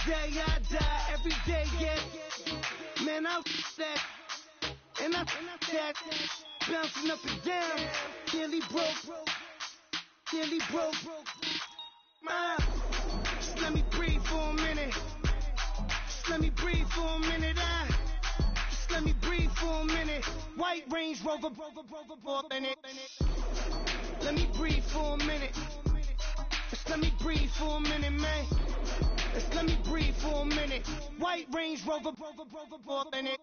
day I die, every day, yeah. Man, I'm that, and I that, bouncing up and down, nearly broke. Just let me breathe for a minute. Just let me breathe for a minute. Just let me breathe for a minute. White Range Rover, in it. Let me breathe for a minute. Just let me breathe for a minute, man. Just let me breathe for a minute. White Range Rover, in it.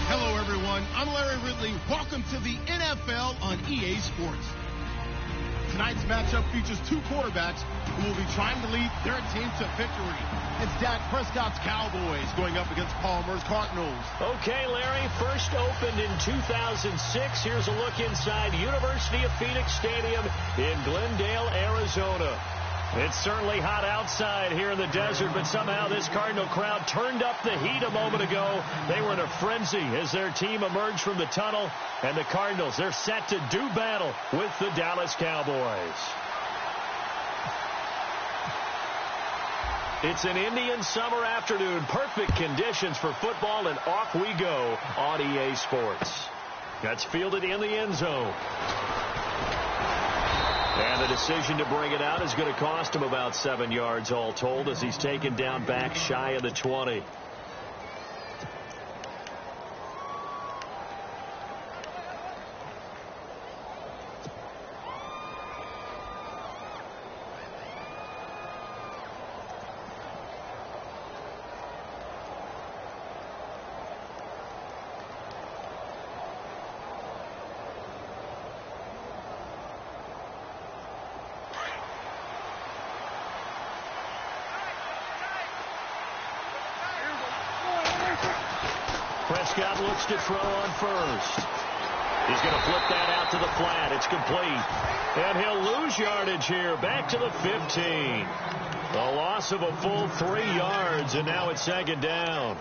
Hello, everyone. I'm Larry Ridley. Welcome to the NFL on EA Sports. Tonight's matchup features two quarterbacks who will be trying to lead their team to victory. It's Dak Prescott's Cowboys going up against Palmer's Cardinals. Okay, Larry, first opened in 2006. Here's a look inside University of Phoenix Stadium in Glendale, Arizona. It's certainly hot outside here in the desert, but somehow this Cardinal crowd turned up the heat a moment ago. They were in a frenzy as their team emerged from the tunnel, and the Cardinals, they're set to do battle with the Dallas Cowboys. It's an Indian summer afternoon, perfect conditions for football, and off we go on EA Sports. That's fielded in the end zone. And the decision to bring it out is going to cost him about 7 yards all told as he's taken down back shy of the 20. Prescott looks to throw on first. He's going to flip that out to the flat. It's complete. And he'll lose yardage here. Back to the 15. A loss of a full 3 yards, and now it's second down.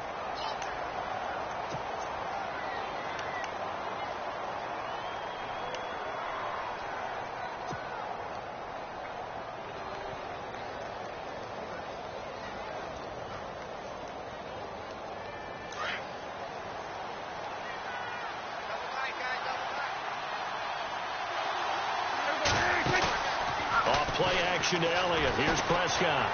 Play action to Elliott. Here's Prescott.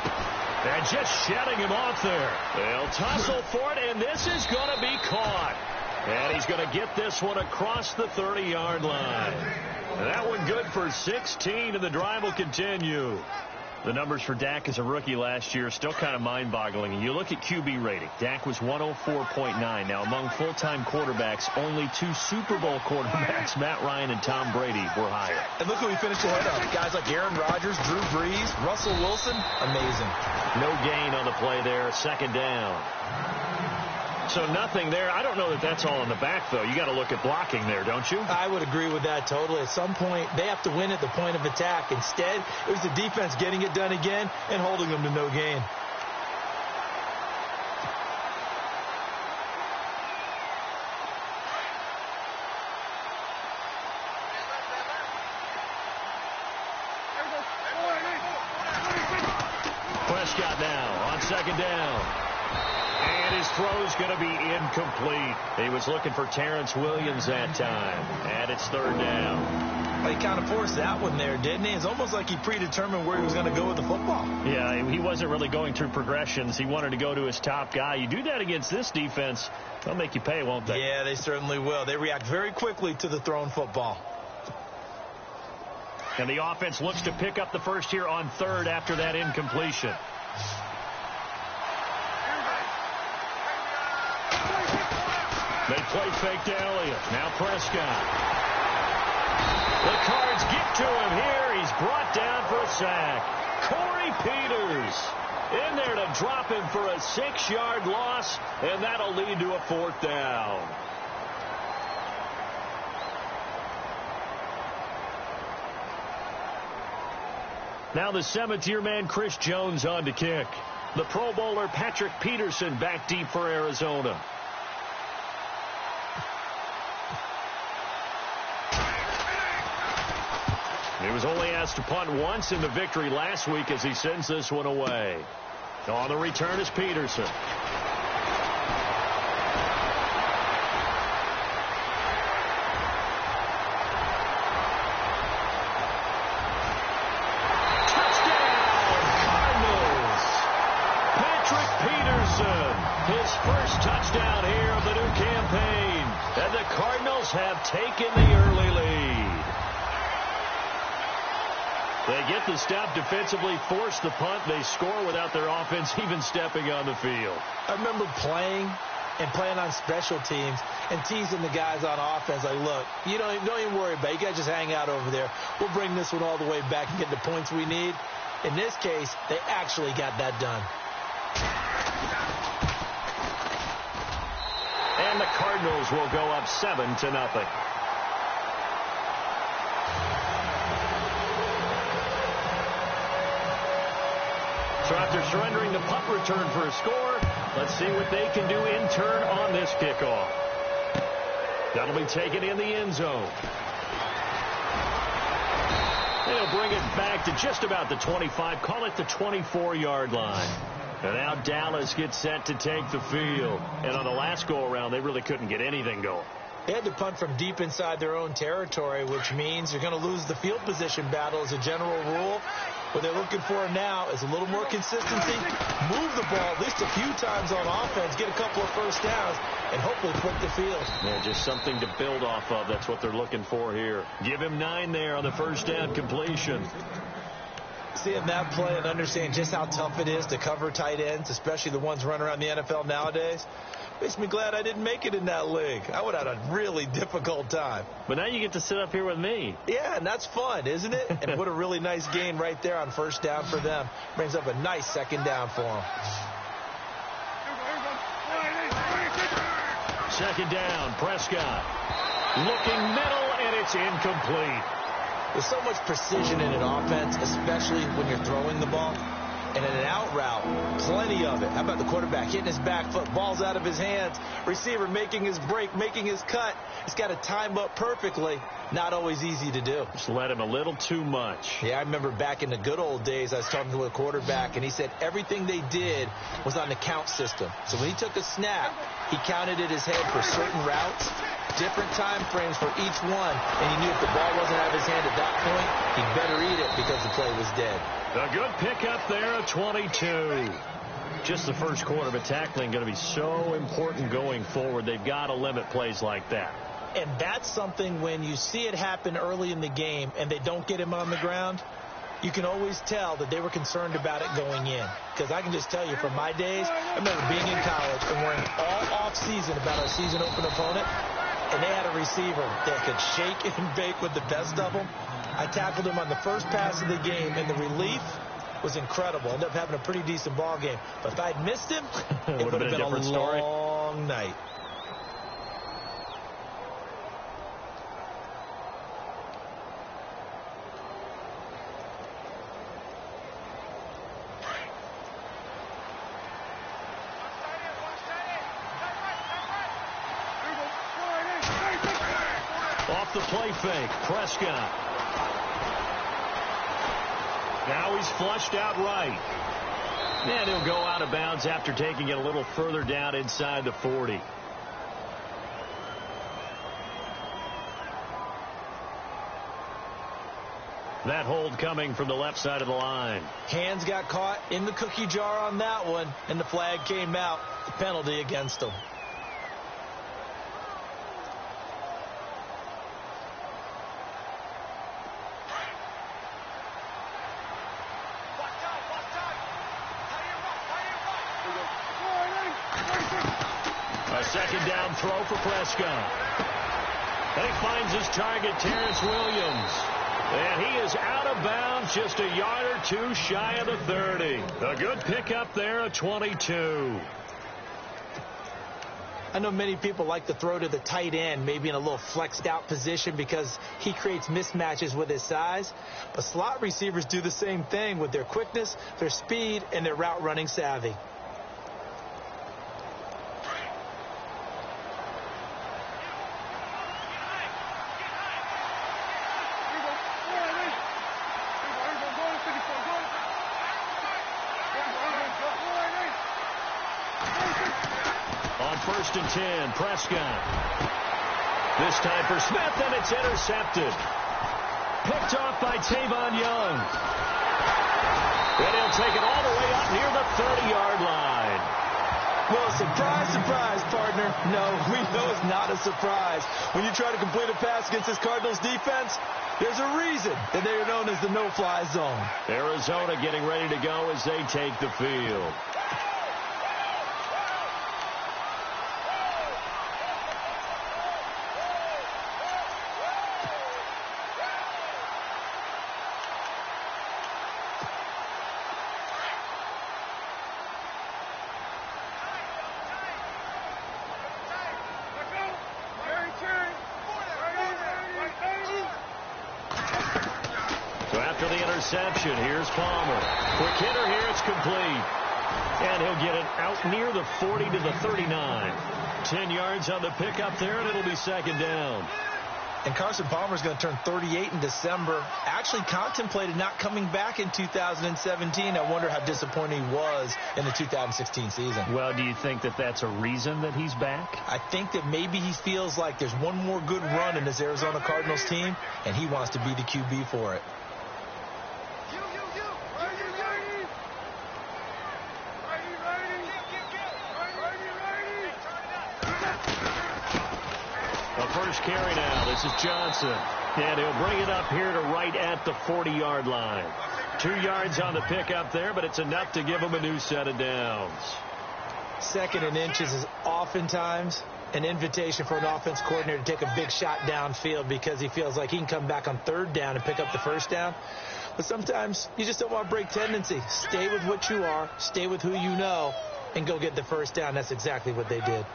And just shedding him off there. They'll tussle for it, and this is going to be caught. And he's going to get this one across the 30-yard line. And that one good for 16, and the drive will continue. The numbers for Dak as a rookie last year are still kind of mind-boggling. You look at QB rating. Dak was 104.9. Now, among full-time quarterbacks, only 2 Super Bowl quarterbacks, Matt Ryan and Tom Brady, were higher. And look who he finished ahead of. Guys like Aaron Rodgers, Drew Brees, Russell Wilson. Amazing. No gain on the play there. Second down. So nothing there. I don't know that that's all in the back, though. You got to look at blocking there, don't you? I would agree with that totally. At some point, they have to win at the point of attack. Instead, it was the defense getting it done again and holding them to no gain. Prescott now on second down. And his throw's going to be incomplete. He was looking for Terrence Williams that time. And it's third down. Well, he kind of forced that one there, didn't he? It's almost like he predetermined where he was going to go with the football. Yeah, he wasn't really going through progressions. He wanted to go to his top guy. You do that against this defense, they'll make you pay, won't they? Yeah, they certainly will. They react very quickly to the thrown football. And the offense looks to pick up the first here on third after that incompletion. They play fake to Elliott. Now Prescott. The Cards get to him here. He's brought down for a sack. Corey Peters in there to drop him for a 6-yard loss, and that'll lead to a fourth down. Now the Cemeteer man Chris Jones on to kick. The Pro Bowler Patrick Peterson back deep for Arizona. He was only asked to punt once in the victory last week as he sends this one away. On the return is Peterson. His first touchdown here of the new campaign. And the Cardinals have taken the early lead. They get the stop defensively, force the punt. They score without their offense even stepping on the field. I remember playing on special teams and teasing the guys on offense like, look, you don't even worry about it. You guys just hang out over there. We'll bring this one all the way back and get the points we need. In this case, they actually got that done. And the Cardinals will go up 7-0. So after surrendering the punt return for a score, let's see what they can do in turn on this kickoff. That'll be taken in the end zone. They'll bring it back to just about the 25, call it the 24-yard line. And now Dallas gets set to take the field. And on the last go-around, they really couldn't get anything going. They had to punt from deep inside their own territory, which means you're going to lose the field position battle as a general rule. What they're looking for now is a little more consistency, move the ball at least a few times on offense, get a couple of first downs, and hopefully flip the field. Yeah, just something to build off of. That's what they're looking for here. Give him 9 there on the first down completion. Seeing that play and understanding just how tough it is to cover tight ends, especially the ones running around the NFL nowadays, makes me glad I didn't make it in that league. I would have had a really difficult time. But now you get to sit up here with me. Yeah, and that's fun, isn't it? And what a really nice gain right there on first down for them. Brings up a nice second down for them. Second down, Prescott. Looking middle, and it's incomplete. There's so much precision in an offense, especially when you're throwing the ball. And in an out route, plenty of it. How about the quarterback hitting his back foot, ball's out of his hands, receiver making his break, making his cut. He's got to time up perfectly. Not always easy to do. Just let him a little too much. Yeah, I remember back in the good old days, I was talking to a quarterback, and he said everything they did was on the count system. So when he took a snap, he counted in his head for certain routes, different time frames for each one, and he knew if the ball wasn't out of his hand at that point, he'd better eat it because the play was dead. A good pickup there at 22. Just the first quarter of tackling going to be so important going forward. They've got to limit plays like that. And that's something when you see it happen early in the game and they don't get him on the ground, you can always tell that they were concerned about it going in. Because I can just tell you from my days, I remember being in college and worrying all off-season about our season open opponent, and they had a receiver that could shake and bake with the best of them. I tackled him on the first pass of the game, and the relief was incredible. Ended up having a pretty decent ball game. But if I'd missed him, it would have been a long night. Off the play fake, Prescott. Now he's flushed out right. And he'll go out of bounds after taking it a little further down inside the 40. That hold coming from the left side of the line. Hands got caught in the cookie jar on that one, and the flag came out. The penalty against him. A second down throw for Prescott. And he finds his target, Terrence Williams. And he is out of bounds, just a yard or two shy of the 30. A good pickup there at 22. I know many people like to throw to the tight end, maybe in a little flexed out position because he creates mismatches with his size. But slot receivers do the same thing with their quickness, their speed, and their route running savvy. first and 10. Prescott. This time for Smith, and it's intercepted. Picked off by Tavon Young. And he'll take it all the way up near the 30-yard line. Well, surprise, surprise, partner. No, we know it's not a surprise. When you try to complete a pass against this Cardinals defense, there's a reason that they are known as the no-fly zone. Arizona getting ready to go as they take the field. Interception. Here's Palmer. Quick hitter here. It's complete. And he'll get it out near the 40 to the 39. 10 yards on the pickup there, and it'll be second down. And Carson Palmer's going to turn 38 in December. Actually contemplated not coming back in 2017. I wonder how disappointing he was in the 2016 season. Well, do you think that that's a reason that he's back? I think that maybe he feels like there's one more good run in this Arizona Cardinals team, and he wants to be the QB for it. First carry now. This is Johnson. And he'll bring it up here to right at the 40-yard line. 2 yards on the pickup there, but it's enough to give him a new set of downs. Second and inches is oftentimes an invitation for an offense coordinator to take a big shot downfield because he feels like he can come back on third down and pick up the first down. But sometimes you just don't want to break tendency. Stay with what you are, stay with who you know, and go get the first down. That's exactly what they did.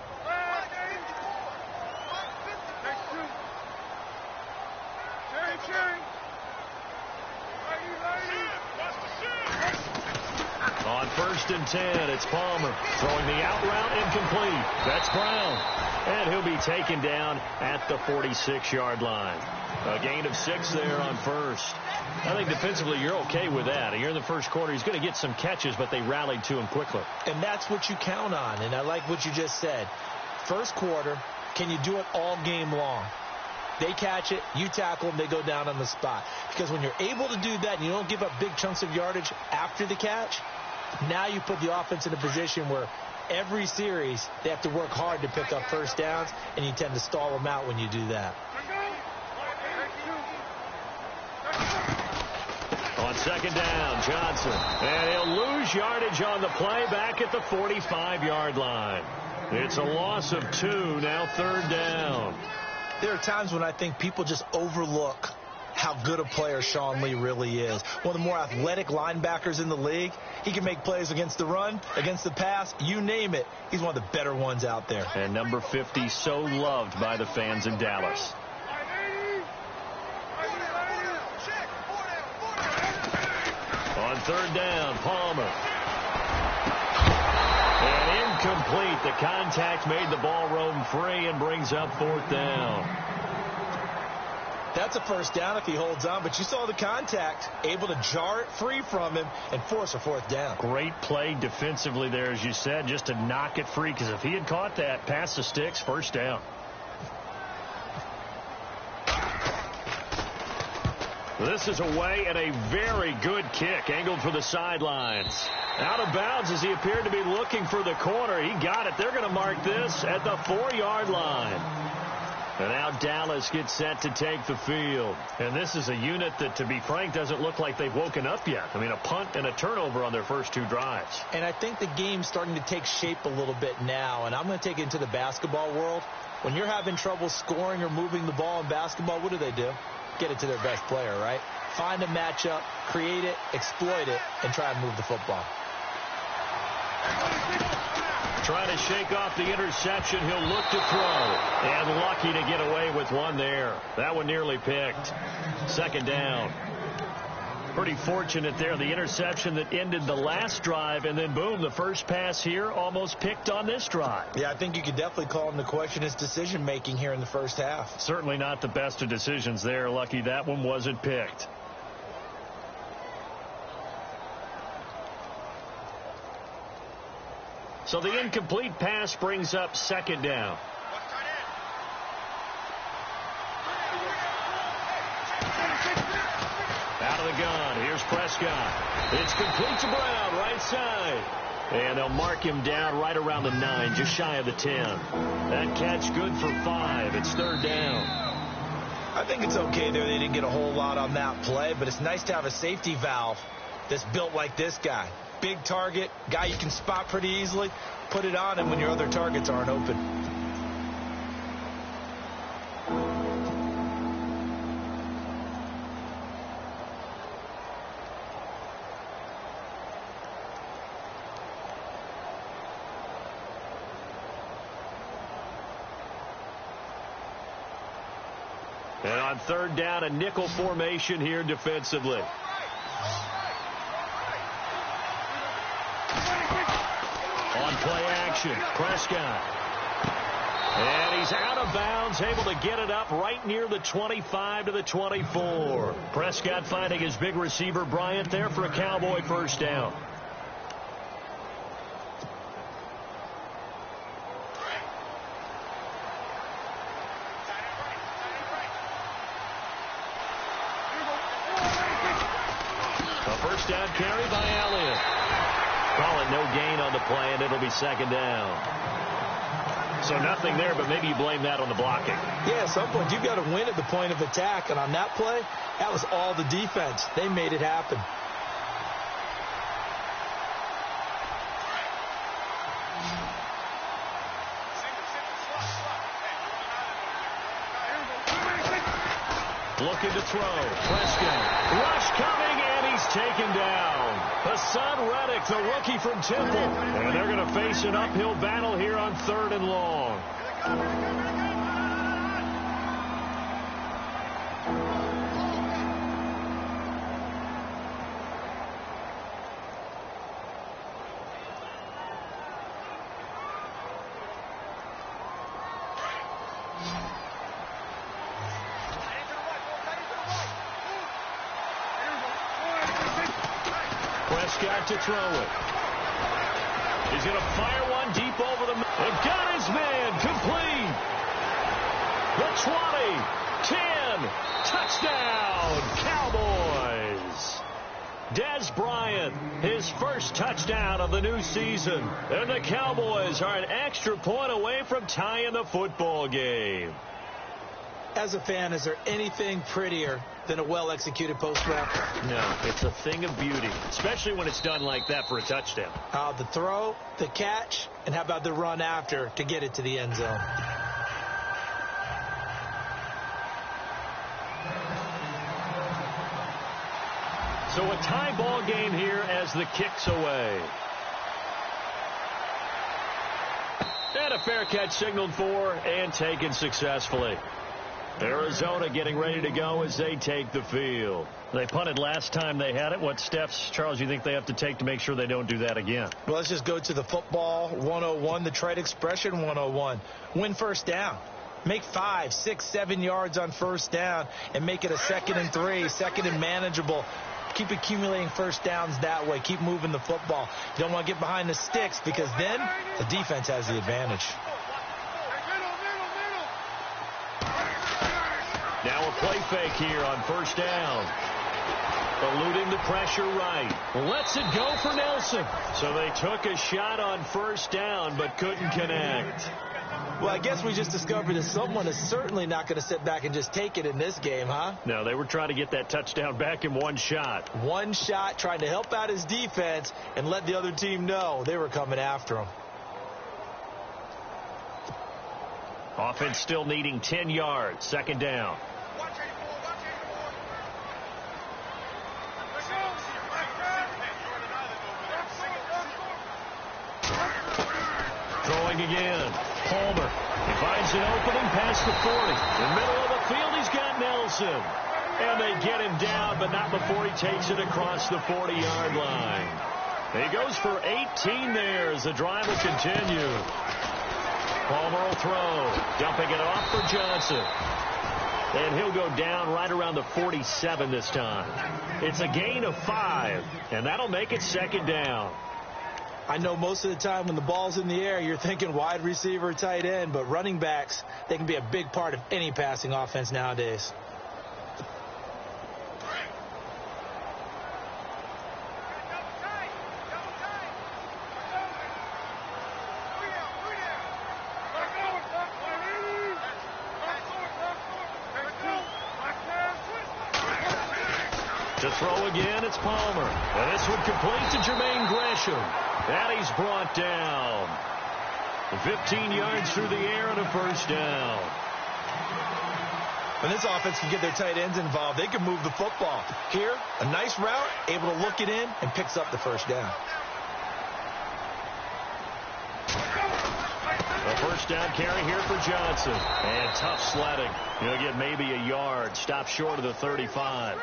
On first and 10, it's Palmer throwing the out route incomplete. That's Brown. And he'll be taken down at the 46-yard line. A gain of 6 there on first. I think defensively you're okay with that. Here in the first quarter, he's going to get some catches, but they rallied to him quickly. And that's what you count on, and I like what you just said. First quarter, can you do it all game long? They catch it, you tackle them, they go down on the spot. Because when you're able to do that and you don't give up big chunks of yardage after the catch, now you put the offense in a position where every series they have to work hard to pick up first downs, and you tend to stall them out when you do that. On second down, Johnson. And he'll lose yardage on the play back at the 45-yard line. It's a loss of 2, now third down. There are times when I think people just overlook how good a player Sean Lee really is. One of the more athletic linebackers in the league. He can make plays against the run, against the pass, you name it. He's one of the better ones out there. And number 50, so loved by the fans in Dallas. On third down, Palmer. And incomplete. The contact made the ball roam free and brings up fourth down. That's a first down if he holds on, but you saw the contact, able to jar it free from him and force a fourth down. Great play defensively there, as you said, just to knock it free, because if he had caught that, past the sticks, first down. This is away and a very good kick, angled for the sidelines. Out of bounds as he appeared to be looking for the corner. He got it. They're going to mark this at the 4-yard line. And now Dallas gets set to take the field. And this is a unit that, to be frank, doesn't look like they've woken up yet. I mean, a punt and a turnover on their first 2 drives. And I think the game's starting to take shape a little bit now. And I'm going to take it into the basketball world. When you're having trouble scoring or moving the ball in basketball, what do? Get it to their best player, right? Find a matchup, create it, exploit it, and try and move the football. Trying to shake off the interception. He'll look to throw. And lucky to get away with one there. That one nearly picked. Second down. Pretty fortunate there. The interception that ended the last drive, and then boom, the first pass here almost picked on this drive. Yeah, I think you could definitely call into question his decision-making here in the first half. Certainly not the best of decisions there. Lucky that one wasn't picked. So the incomplete pass brings up second down. Out of the gun. Here's Prescott. It's complete to Brown, right side. And they'll mark him down right around the 9, just shy of the 10. That catch good for 5. It's third down. I think it's okay there. They didn't get a whole lot on that play, but it's nice to have a safety valve that's built like this guy. Big target, guy you can spot pretty easily. Put it on him when your other targets aren't open. And on third down, a nickel formation here defensively. On play action, Prescott. And he's out of bounds, able to get it up right near the 25 to the 24. Prescott finding his big receiver, Bryant, there for a Cowboy first down. First down carry by Elliott. Call it no gain on the play, and it'll be second down. So nothing there, but maybe you blame that on the blocking. Yeah, at some point, you've got to win at the point of attack. And on that play, that was all the defense. They made it happen. Looking to throw. Prescott. Rush coming, and he's taken down. Hassan Reddick, the rookie from Temple. And they're going to face an uphill battle here on third and long. Prescott to throw it. He's going to fire one deep over the middle. And got his man complete. The 20, 10, touchdown, Cowboys. Dez Bryant, his first touchdown of the new season. And the Cowboys are an extra point away from tying the football game. As a fan, is there anything prettier than a well-executed post route? No, it's a thing of beauty, especially when it's done like that for a touchdown. The throw, the catch, and how about the run after to get it to the end zone? So a tie ball game here as the kick's away. And a fair catch signaled for and taken successfully. Arizona getting ready to go as they take the field. They punted last time they had it. What steps, Charles, you think they have to take to make sure they don't do that again? Well, let's just go to the football 101, the trade expression 101. Win first down. Make 5, 6, 7 yards on first down and make it a 2nd and 3, 2nd and manageable. Keep accumulating first downs that way. Keep moving the football. You don't want to get behind the sticks because then the defense has the advantage. Now a play fake here on first down. Eluding the pressure right. Lets it go for Nelson. So they took a shot on first down but couldn't connect. Well, I guess we just discovered that someone is certainly not going to sit back and just take it in this game, huh? No, they were trying to get that touchdown back in one shot. One shot, trying to help out his defense and let the other team know they were coming after him. Offense still needing 10 yards. Second down. Throwing again. Palmer. He finds an opening past the 40. In the middle of the field, he's got Nelson. And they get him down, but not before he takes it across the 40-yard line. He goes for 18 there as the drive will continue. Palmer will throw. Dumping it off for Johnson. And he'll go down right around the 47 this time. It's a gain of 5, and that'll make it second down. I know most of the time when the ball's in the air, you're thinking wide receiver, tight end, but running backs, they can be a big part of any passing offense nowadays. To throw again, it's Palmer. And this would complete to Jermaine Gresham. And he's brought down. 15 yards through the air and a first down. When this offense can get their tight ends involved, they can move the football. Here, a nice route, able to look it in, and picks up the first down. A first down carry here for Johnson. And tough sledding. He'll get maybe a yard. Stop short of the 35.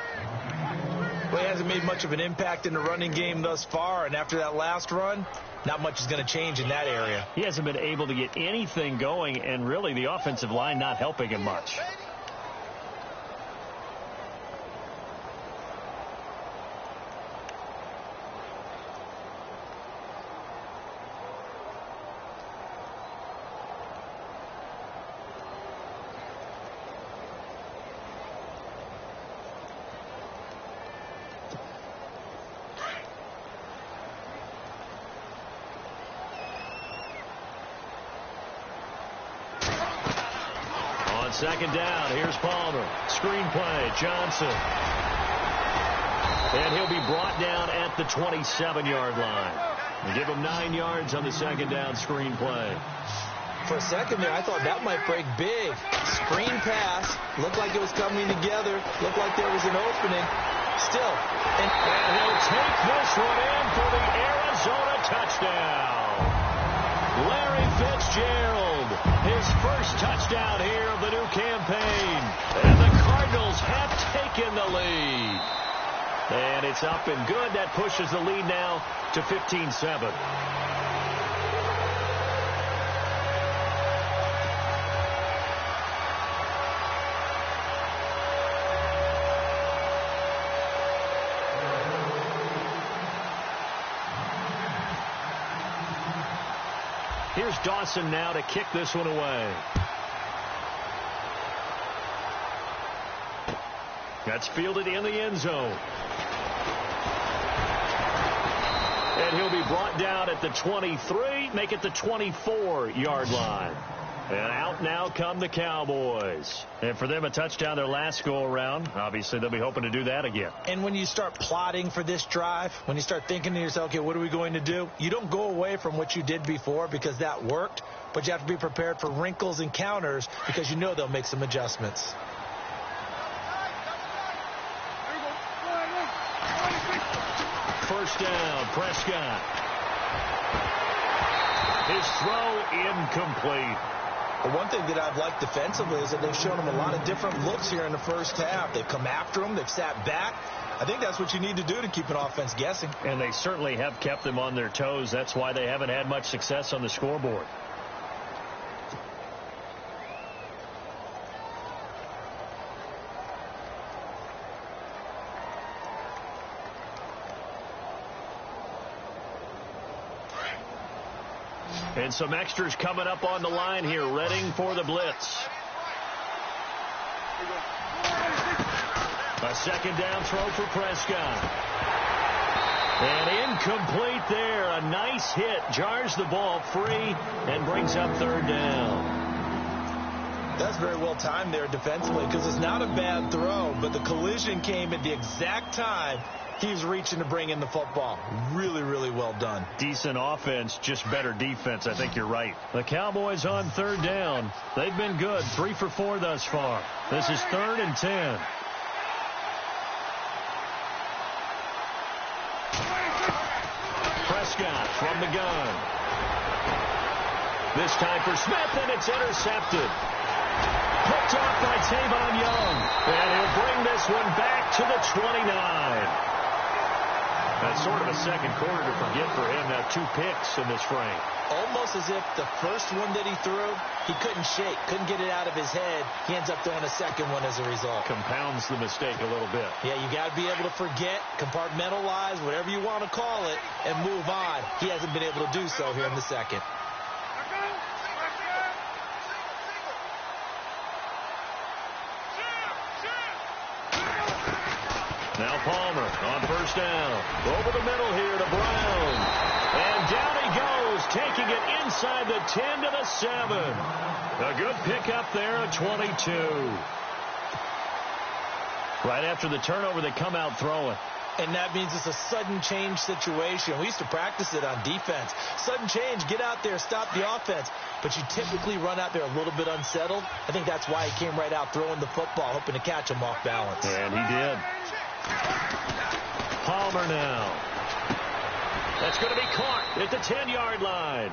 Well, he hasn't made much of an impact in the running game thus far, and after that last run, not much is going to change in that area. He hasn't been able to get anything going, and really the offensive line not helping him much. Second down, here's Palmer. Screen play, Johnson. And he'll be brought down at the 27-yard line. And give him 9 yards on the second down screen play. For a second there, I thought that might break big. Screen pass. Looked like it was coming together. Looked like there was an opening. Still. And he'll take this one in for the Arizona touchdown. Larry Fitzgerald, his first touchdown here of the new campaign. And the Cardinals have taken the lead. And it's up and good. That pushes the lead now to 15-7. Here's Dawson now to kick this one away. That's fielded in the end zone. And he'll be brought down at the 23, make it the 24-yard line. And out now come the Cowboys. And for them, a touchdown their last go-around. Obviously, they'll be hoping to do that again. And when you start plotting for this drive, when you start thinking to yourself, okay, what are we going to do? You don't go away from what you did before because that worked, but you have to be prepared for wrinkles and counters because you know they'll make some adjustments. First down, Prescott. His throw incomplete. The one thing that I've liked defensively is that they've shown him a lot of different looks here in the first half. They've come after him. They've sat back. I think that's what you need to do to keep an offense guessing. And they certainly have kept them on their toes. That's why they haven't had much success on the scoreboard. And some extras coming up on the line here, readying for the blitz. A second down throw for Prescott. And incomplete there. A nice hit. Jars the ball free and brings up third down. That's very well timed there defensively because it's not a bad throw, but the collision came at the exact time he was reaching to bring in the football. Really, really well done. Decent offense, just better defense. I think you're right. The Cowboys on third down. They've been good. 3 for 4 thus far. This is 3rd and 10. Prescott from the gun. This time for Smith, and it's intercepted. Picked off by Tavon Young. And he'll bring this one back to the 29. That's sort of a second quarter to forget for him. Now 2 picks in this frame. Almost as if the first one that he threw, he couldn't shake, couldn't get it out of his head. He ends up throwing a second one as a result. Compounds the mistake a little bit. Yeah, you got to be able to forget, compartmentalize, whatever you want to call it, and move on. He hasn't been able to do so here in the second. Now Palmer on first down. Over the middle here to Brown. And down he goes, taking it inside the 10 to the 7. A good pickup there at 22. Right after the turnover, they come out throwing. And that means it's a sudden change situation. We used to practice it on defense. Sudden change, get out there, stop the offense. But you typically run out there a little bit unsettled. I think that's why he came right out throwing the football, hoping to catch him off balance. And he did. Palmer now. That's going to be caught at the 10-yard line.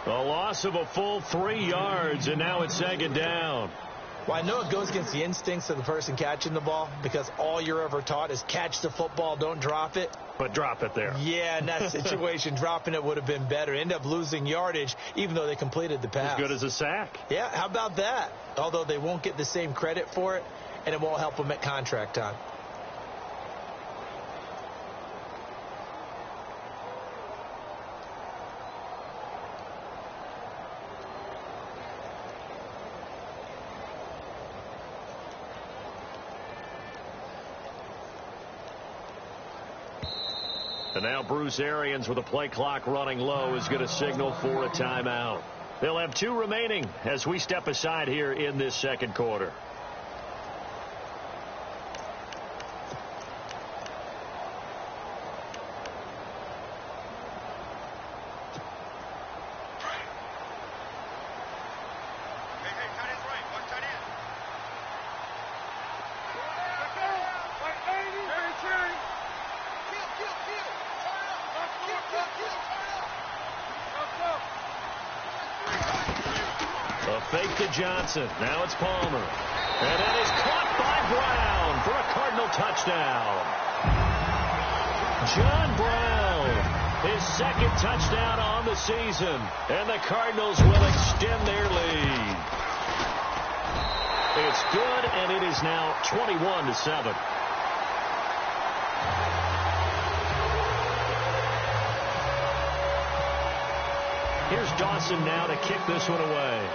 A loss of a full 3 yards, and now it's second down. Well, I know it goes against the instincts of the person catching the ball because all you're ever taught is catch the football, don't drop it. But drop it there. Yeah, in that situation, dropping it would have been better. End up losing yardage, even though they completed the pass. As good as a sack. Yeah, how about that? Although they won't get the same credit for it, and it won't help them at contract time. And now Bruce Arians, with a play clock running low, is going to signal for a timeout. They'll have 2 remaining as we step aside here in this second quarter. A fake to Johnson. Now it's Palmer. And that is caught by Brown for a Cardinal touchdown. John Brown, his second touchdown on the season. And the Cardinals will extend their lead. It's good, and it is now 21-7. Here's Dawson now to kick this one away.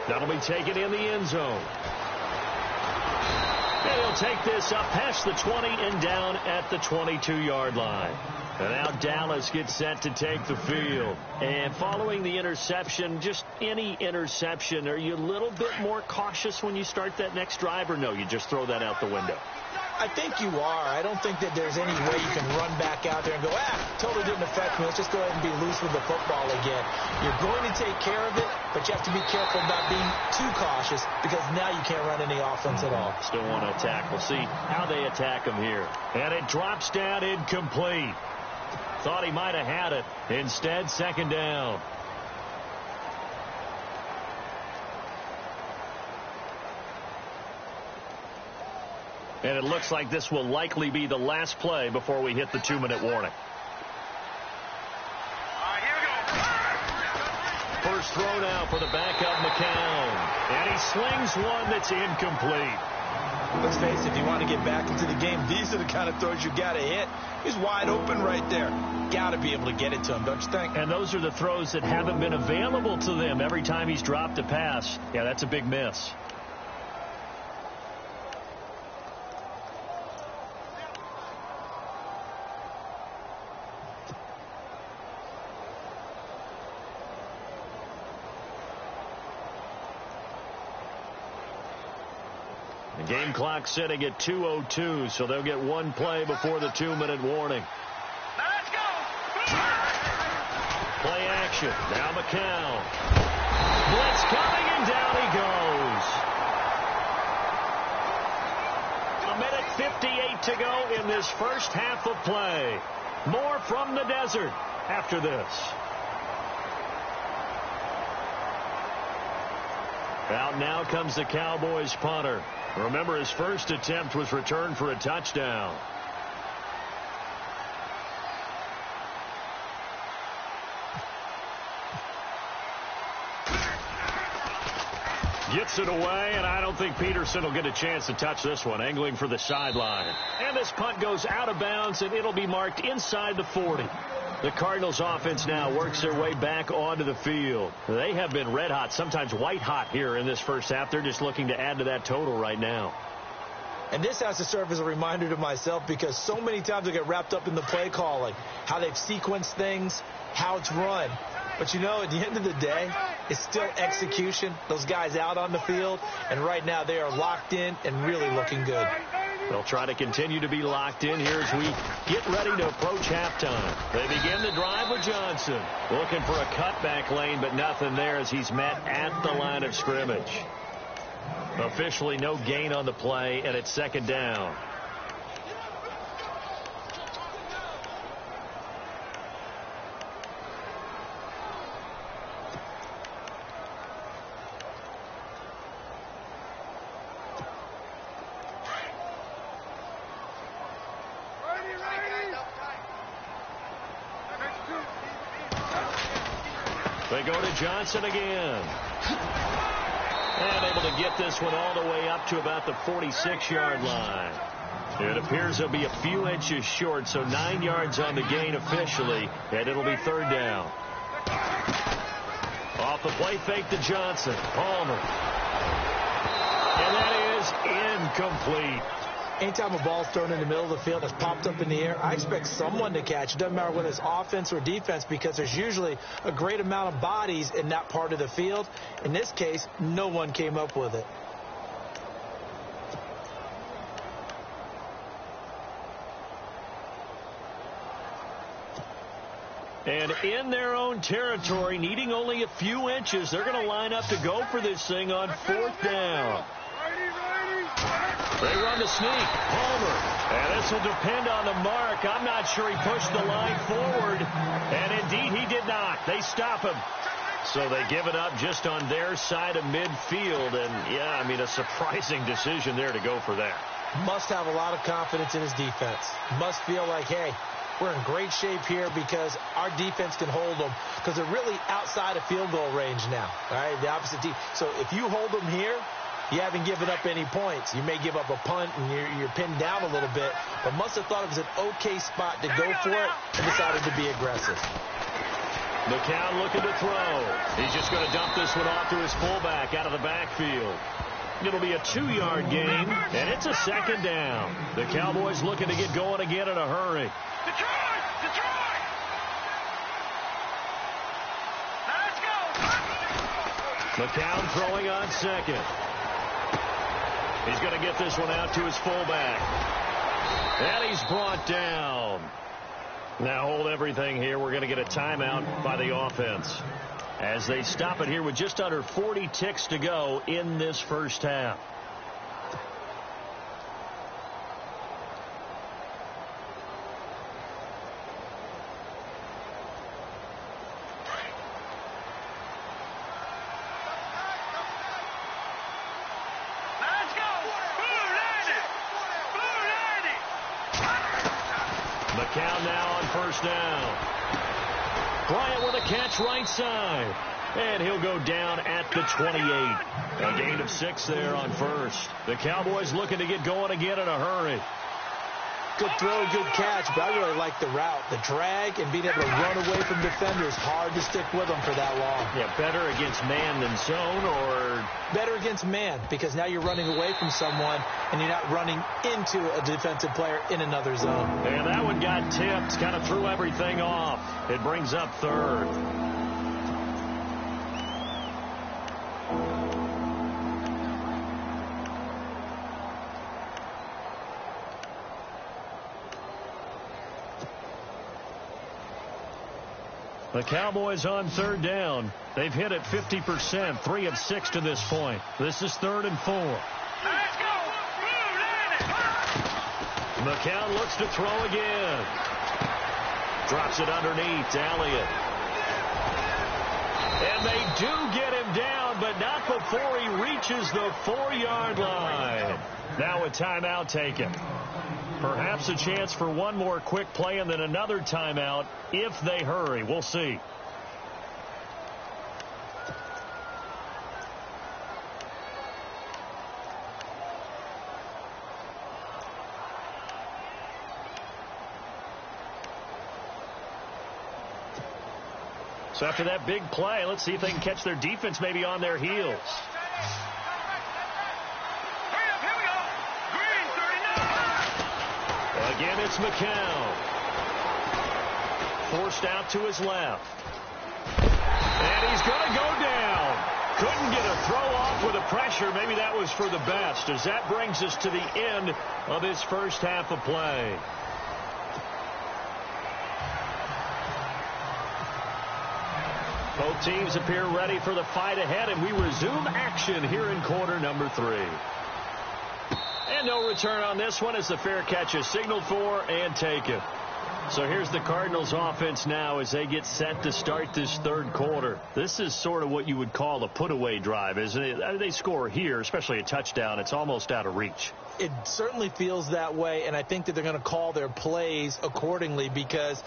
That'll be taken in the end zone. And he'll take this up past the 20 and down at the 22-yard line. And now Dallas gets set to take the field. And following the interception, just any interception, are you a little bit more cautious when you start that next drive, or no, you just throw that out the window? I think you are. I don't think that there's any way you can run back out there and go, totally didn't affect me. Let's just go ahead and be loose with the football again. You're going to take care of it, but you have to be careful about being too cautious because now you can't run any offense at all. Still want to attack. We'll see how they attack him here. And it drops down incomplete. Thought he might have had it. Instead, second down. And it looks like this will likely be the last play before we hit the 2-minute warning. First throw now for the backup McCown. And he slings one that's incomplete. Let's face it, if you want to get back into the game, these are the kind of throws you got to hit. He's wide open right there. Got to be able to get it to him, don't you think? And those are the throws that haven't been available to them every time he's dropped a pass. Yeah, that's a big miss. The game clock sitting at 2:02, so they'll get one play before the 2-minute warning. Now let's go. Play action. Now McCown. Blitz coming, and down he goes. 1:58 to go in this first half of play. More from the desert after this. Out now comes the Cowboys punter. Remember, his first attempt was returned for a touchdown. Gets it away, and I don't think Peterson will get a chance to touch this one. Angling for the sideline. And this punt goes out of bounds, and it'll be marked inside the 40. The Cardinals offense now works their way back onto the field. They have been red hot, sometimes white hot here in this first half. They're just looking to add to that total right now. And this has to serve as a reminder to myself because so many times I get wrapped up in the play calling, how they've sequenced things, how it's run. But, you know, at the end of the day, it's still execution. Those guys out on the field, and right now they are locked in and really looking good. They'll try to continue to be locked in here as we get ready to approach halftime. They begin the drive with Johnson. Looking for a cutback lane, but nothing there as he's met at the line of scrimmage. Officially no gain on the play, and it's second down. They go to Johnson again. And able to get this one all the way up to about the 46-yard line. It appears they'll be a few inches short, so 9 yards on the gain officially, and it'll be third down. Off the play fake to Johnson. Palmer. And that is incomplete. Anytime a ball's thrown in the middle of the field that's popped up in the air, I expect someone to catch. It doesn't matter whether it's offense or defense because there's usually a great amount of bodies in that part of the field. In this case, no one came up with it. And in their own territory, needing only a few inches, they're going to line up to go for this thing on fourth down. They run the sneak. Palmer. And this will depend on the mark. I'm not sure he pushed the line forward. And indeed, he did not. They stop him. So they give it up just on their side of midfield. And, yeah, I mean, a surprising decision there to go for that. Must have a lot of confidence in his defense. Must feel like, hey, we're in great shape here because our defense can hold them. Because they're really outside of field goal range now. All right, the opposite team. So if you hold them here, you haven't given up any points. You may give up a punt and you're pinned down a little bit, but must have thought it was an okay spot to go for it and decided to be aggressive. McCown looking to throw. He's just going to dump this one off to his fullback out of the backfield. It'll be a 2-yard gain, and it's a second down. The Cowboys looking to get going again in a hurry. Detroit! Detroit! Let's go! McCown throwing on second. He's going to get this one out to his fullback. And he's brought down. Now hold everything here. We're going to get a timeout by the offense as they stop it here with just under 40 ticks to go in this first half. McCown now on first down. Bryant with a catch right side. And he'll go down at the 28. A gain of 6 there on first. The Cowboys looking to get going again in a hurry. Good throw, good catch, but I really like the route. The drag and being able to run away from defenders. Hard to stick with them for that long. Yeah, better against man than zone, or? Better against man, because now you're running away from someone and you're not running into a defensive player in another zone. And that one got tipped, kind of threw everything off. It brings up third. The Cowboys on third down. They've hit it 50%, 3 of 6 to this point. This is 3rd and 4. Let's go! McCown looks to throw again. Drops it underneath to Elliott. And they do get him down, but not before he reaches the 4-yard line. Now a timeout taken. Perhaps a chance for one more quick play and then another timeout if they hurry. We'll see. So after that big play, let's see if they can catch their defense maybe on their heels. Again, it's McCown. Forced out to his left. And he's going to go down. Couldn't get a throw off with the pressure. Maybe that was for the best, as that brings us to the end of his first half of play. Both teams appear ready for the fight ahead, and we resume action here in quarter number 3. And no return on this one as the fair catch is signaled for and taken. So here's the Cardinals offense now as they get set to start this third quarter. This is sort of what you would call a put-away drive, isn't it? They score here, especially a touchdown. It's almost out of reach. It certainly feels that way, and I think that they're going to call their plays accordingly, because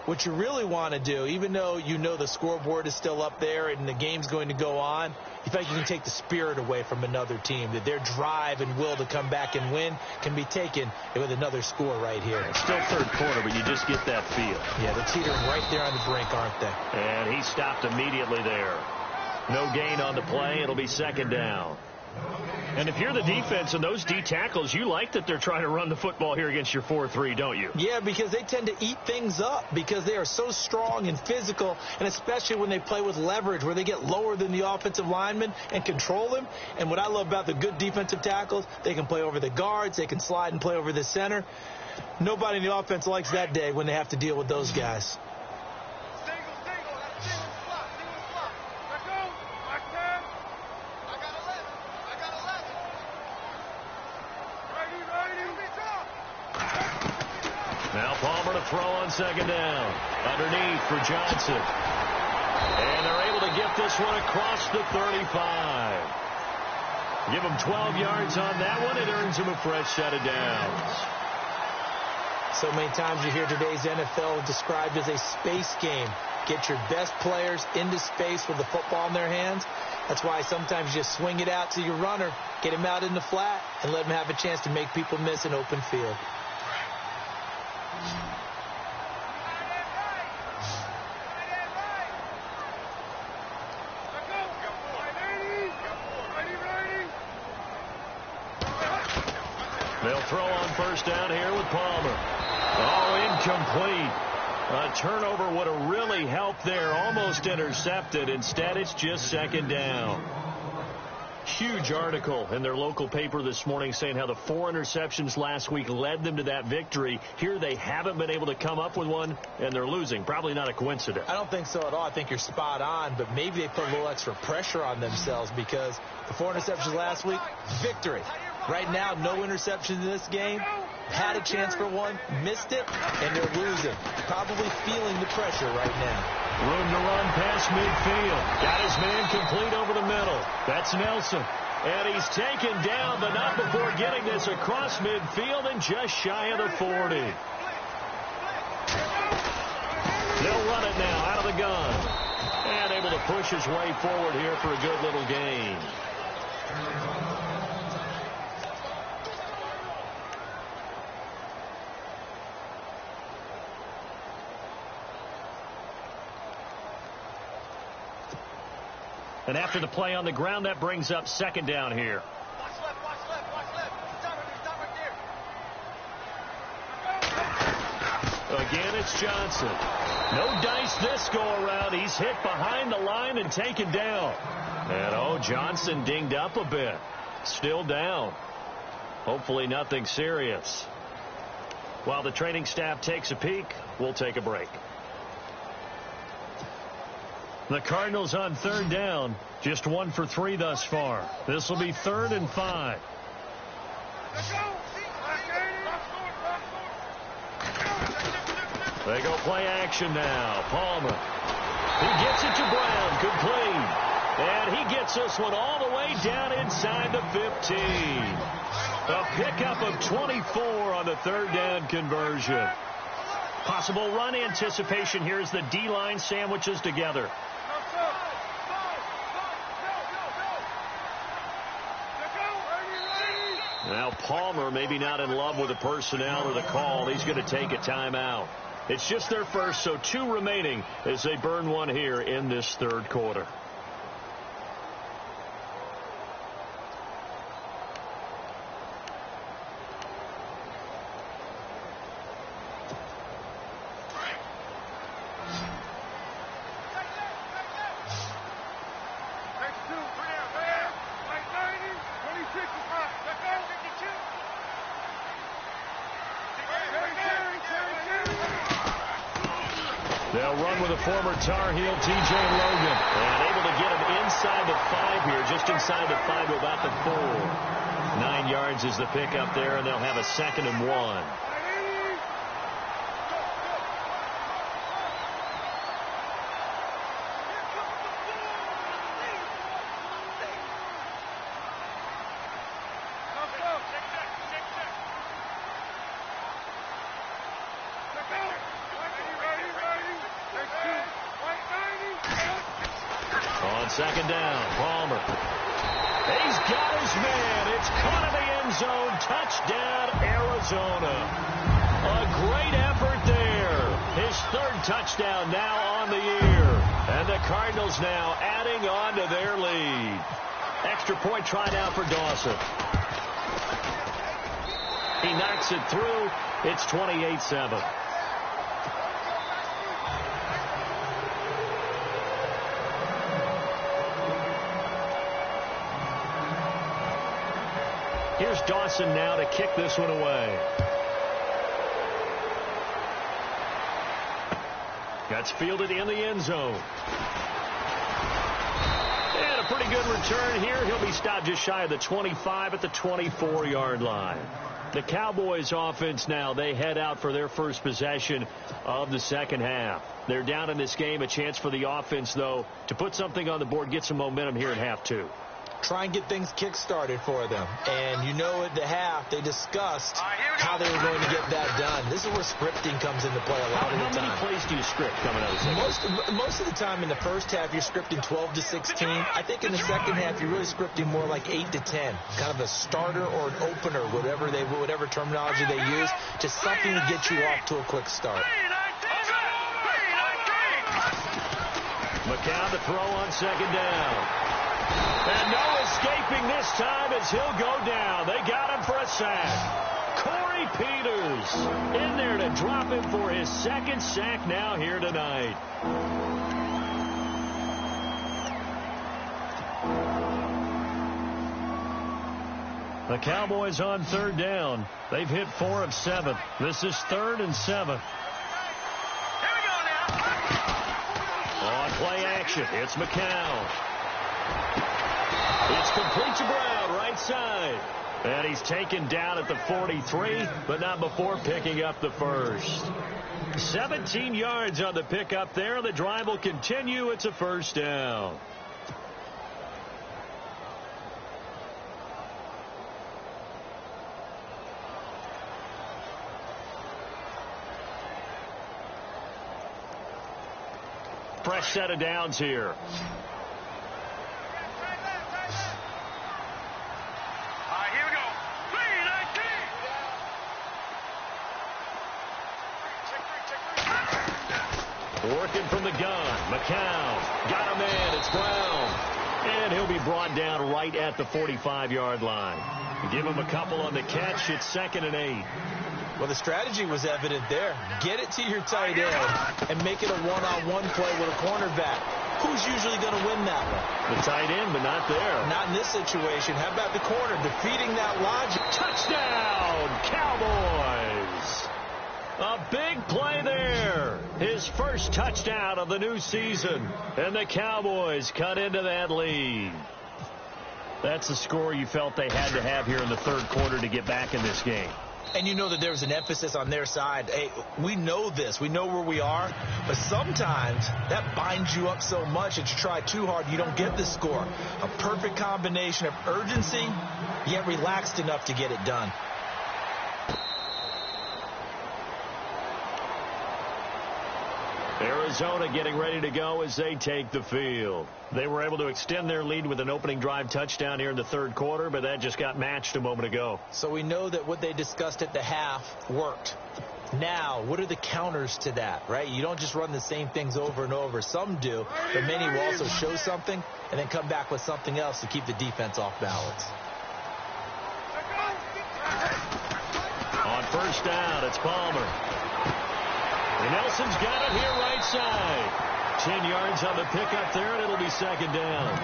what you really want to do, even though you know the scoreboard is still up there and the game's going to go on, you think you can take the spirit away from another team, that their drive and will to come back and win can be taken with another score right here. It's still third quarter, but you just get that feel. Yeah, they're teetering right there on the brink, aren't they? And he stopped immediately there. No gain on the play. It'll be second down. And if you're the defense and those D tackles, you like that they're trying to run the football here against your 4-3, don't you? Yeah, because they tend to eat things up because they are so strong and physical, and especially when they play with leverage where they get lower than the offensive linemen and control them. And what I love about the good defensive tackles, they can play over the guards, they can slide and play over the center. Nobody in the offense likes that day when they have to deal with those guys. Now Palmer to throw on second down. Underneath for Johnson. And they're able to get this one across the 35. Give him 12 yards on that one. It earns him a fresh set of downs. So many times you hear today's NFL described as a space game. Get your best players into space with the football in their hands. That's why sometimes you just swing it out to your runner, get him out in the flat, and let him have a chance to make people miss an open field. They'll throw on first down here with Palmer. Oh, incomplete. A turnover would have really helped there. Almost intercepted. Instead, it's just second down. Huge article in their local paper this morning saying how the 4 interceptions last week led them to that victory. Here they haven't been able to come up with one, and they're losing. Probably not a coincidence. I don't think so at all. I think you're spot on, but maybe they put a little extra pressure on themselves because the 4 interceptions last week, victory. Right now, no interceptions in this game. Had a chance for one, missed it, and they're losing. Probably feeling the pressure right now. Room to run past midfield. Got his man complete over the middle. That's Nelson. And he's taken down, but not before getting this across midfield and just shy of the 40. They'll run it now out of the gun. And able to push his way forward here for a good little gain. And after the play on the ground, that brings up second down here. Watch left, watch left, watch left. Stop right there. Again, it's Johnson. No dice this go around. He's hit behind the line and taken down. And, Johnson dinged up a bit. Still down. Hopefully nothing serious. While the training staff takes a peek, we'll take a break. The Cardinals on third down, just 1 for 3 thus far. This will be 3rd and 5. They go play action now. Palmer. He gets it to Brown. Complete. And he gets this one all the way down inside the 15. A pickup of 24 on the third down conversion. Possible run anticipation here as the D-line sandwiches together. Now Palmer maybe not in love with the personnel or the call. He's going to take a timeout. It's just their first, so 2 remaining as they burn one here in this third quarter. They'll run with a former Tar Heel, T.J. Logan. And able to get him inside the 5 here, just inside the 5 to about the 4. 9 yards is the pickup there, and they'll have a 2nd and 1. Second down, Palmer. He's got his man. It's caught in the end zone. Touchdown, Arizona. A great effort there. His 3rd touchdown now on the year. And the Cardinals now adding on to their lead. Extra point try now for Dawson. He knocks it through. It's 28-7. Here's Dawson now to kick this one away. That's fielded in the end zone. And a pretty good return here. He'll be stopped just shy of the 25 at the 24-yard line. The Cowboys offense now, they head out for their first possession of the second half. They're down in this game. A chance for the offense, though, to put something on the board, get some momentum here in half 2. Try and get things kick-started for them. And you know at the half, they discussed how they were going to get that done. This is where scripting comes into play a lot of the time. How many plays do you script coming out of the second? Most of the time in the first half, you're scripting 12 to 16. I think in the second half, you're really scripting more like 8 to 10. Kind of a starter or an opener, whatever terminology they use, just something to get you off to a quick start. McCown to throw on second down. And no escaping this time as he'll go down. They got him for a sack. Corey Peters in there to drop him for his 2nd sack now here tonight. The Cowboys on 3rd down. They've hit 4 of 7. This is 3rd and 7. On play action, it's McCown. It's complete to Brown, right side. And he's taken down at the 43, but not before picking up the first. 17 yards on the pickup there. The drive will continue. It's a first down. Fresh set of downs here. Working from the gun. McCown got a man. It's Brown. And he'll be brought down right at the 45-yard line. Give him a couple on the catch. It's 2nd and 8. Well, the strategy was evident there. Get it to your tight end and make it a one-on-one play with a cornerback. Who's usually going to win that one? The tight end, but not there. Not in this situation. How about the corner defeating that logic? Touchdown, Cowboys! A big play there. His first touchdown of the new season. And the Cowboys cut into that lead. That's the score you felt they had to have here in the third quarter to get back in this game. And you know that there's an emphasis on their side. Hey, we know this. We know where we are. But sometimes that binds you up so much that you try too hard, you don't get the score. A perfect combination of urgency, yet relaxed enough to get it done. Arizona getting ready to go as they take the field. They were able to extend their lead with an opening drive touchdown here in the third quarter, but that just got matched a moment ago. So we know that what they discussed at the half worked. Now, what are the counters to that, right? You don't just run the same things over and over. Some do, but many will also show something and then come back with something else to keep the defense off balance. On first down, it's Palmer. And Nelson's got it here right side. 10 yards on the pickup there, and it'll be second down.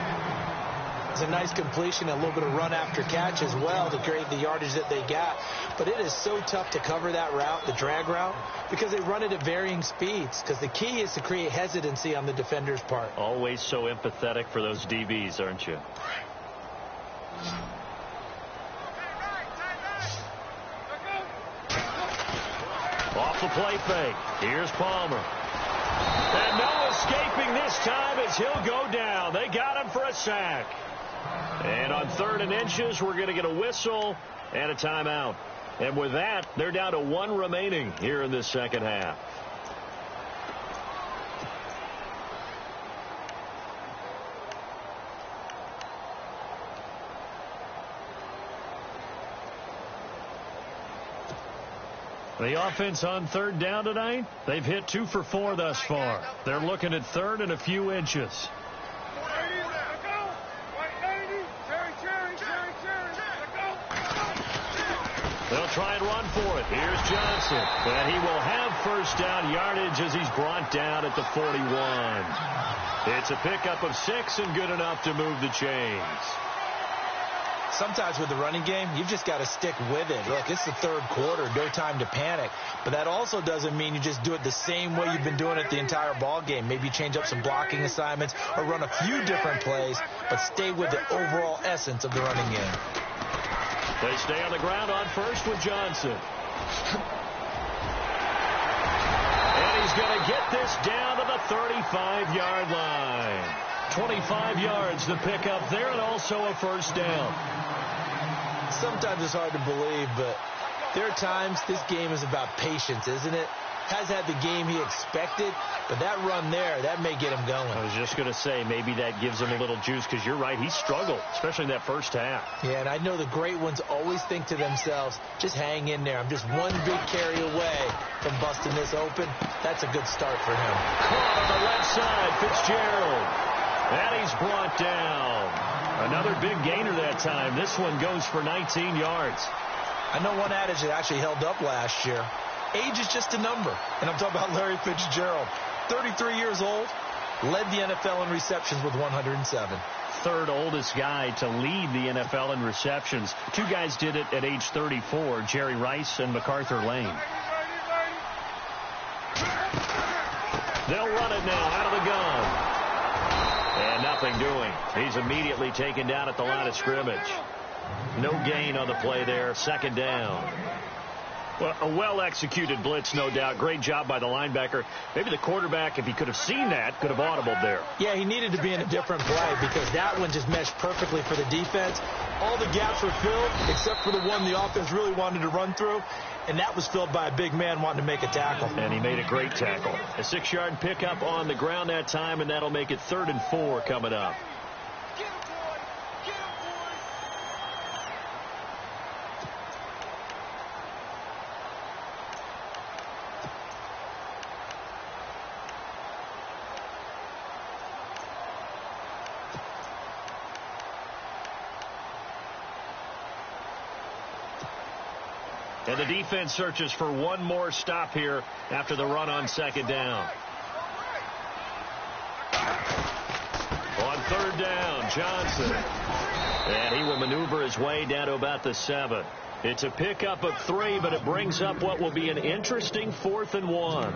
It's a nice completion, a little bit of run after catch as well to create the yardage that they got. But it is so tough to cover that route, the drag route, because they run it at varying speeds. Because the key is to create hesitancy on the defender's part. Always so empathetic for those DBs, aren't you? Off the play fake. Here's Palmer. And no escaping this time as he'll go down. They got him for a sack. And on 3rd and inches, we're going to get a whistle and a timeout. And with that, they're down to 1 remaining here in this second half. The offense on 3rd down tonight, they've hit 2 for 4 thus far. They're looking at 3rd and a few inches. They'll try and run for it. Here's Johnson. And he will have first down yardage as he's brought down at the 41. It's a pickup of 6 and good enough to move the chains. Sometimes with the running game, you've just got to stick with it. Look, it's the 3rd quarter, no time to panic. But that also doesn't mean you just do it the same way you've been doing it the entire ball game. Maybe change up some blocking assignments or run a few different plays, but stay with the overall essence of the running game. They stay on the ground on first with Johnson. And he's going to get this down to the 35-yard line. 25 yards to pick up there, and also a first down. Sometimes it's hard to believe, but there are times this game is about patience, isn't it? Has had the game he expected, but that run there, that may get him going. I was just going to say, maybe that gives him a little juice, because you're right, he struggled, especially in that first half. Yeah, and I know the great ones always think to themselves, just hang in there. I'm just one big carry away from busting this open. That's a good start for him. Caught on the left side, Fitzgerald. And he's brought down. Another big gainer that time. This one goes for 19 yards. I know one adage that actually held up last year. Age is just a number. And I'm talking about Larry Fitzgerald. 33 years old, led the NFL in receptions with 107. 3rd oldest guy to lead the NFL in receptions. 2 guys did it at age 34, Jerry Rice and MacArthur Lane. They'll run it now out of the gun. And nothing doing. He's immediately taken down at the line of scrimmage. No gain on the play there. 2nd down. Well, a well-executed blitz, no doubt. Great job by the linebacker. Maybe the quarterback, if he could have seen that, could have audibled there. Yeah, he needed to be in a different play because that one just meshed perfectly for the defense. All the gaps were filled except for the one the offense really wanted to run through, and that was filled by a big man wanting to make a tackle. And he made a great tackle. A 6-yard pickup on the ground that time, and that'll make it 3rd and 4 coming up. And the defense searches for one more stop here after the run on 2nd down. On 3rd down, Johnson. And he will maneuver his way down to about the 7. It's a pickup of 3, but it brings up what will be an interesting 4th and 1.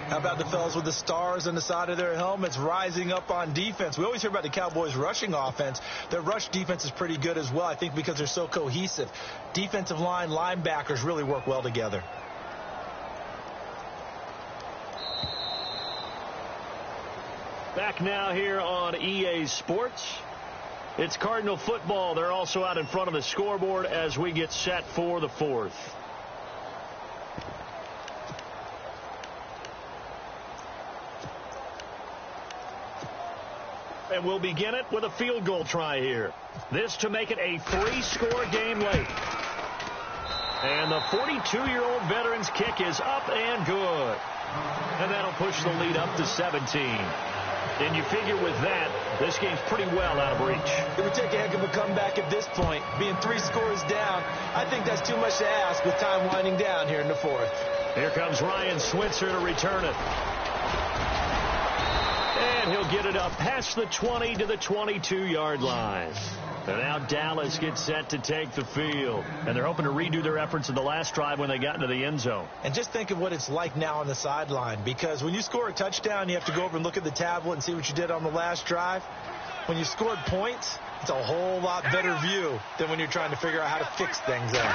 How about the fellas with the stars on the side of their helmets rising up on defense? We always hear about the Cowboys' rushing offense. Their rush defense is pretty good as well, I think, because they're so cohesive. Defensive line, linebackers really work well together. Back now here on EA Sports. It's Cardinal football. They're also out in front of the scoreboard as we get set for the fourth. And we'll begin it with a field goal try here. This to make it a 3-score game late. And the 42-year-old veteran's kick is up and good. And that'll push the lead up to 17. And you figure with that, this game's pretty well out of reach. It would take a heck of a comeback at this point. Being 3 scores down, I think that's too much to ask with time winding down here in the fourth. Here comes Ryan Switzer to return it. And he'll get it up past the 20 to the 22-yard line. And now Dallas gets set to take the field. And they're hoping to redo their efforts in the last drive when they got into the end zone. And just think of what it's like now on the sideline. Because when you score a touchdown, you have to go over and look at the tablet and see what you did on the last drive. When you scored points, it's a whole lot better view than when you're trying to figure out how to fix things up.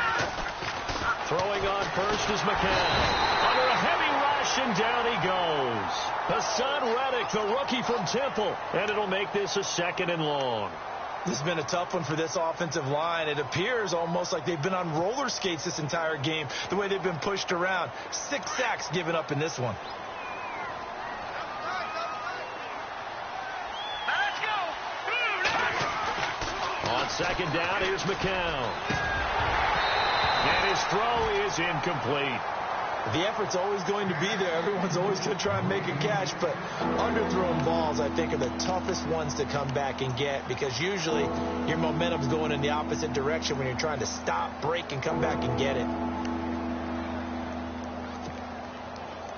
Throwing on first is McCown. Under a heavy rush, and down he goes. Hassan Reddick, the rookie from Temple. And it'll make this a 2nd and long. This has been a tough one for this offensive line. It appears almost like they've been on roller skates this entire game, the way they've been pushed around. 6 sacks given up in this one. On 2nd down, here's McCown. And his throw is incomplete. The effort's always going to be there. Everyone's always going to try and make a catch, but underthrown balls, I think, are the toughest ones to come back and get, because usually your momentum's going in the opposite direction when you're trying to stop, break, and come back and get it.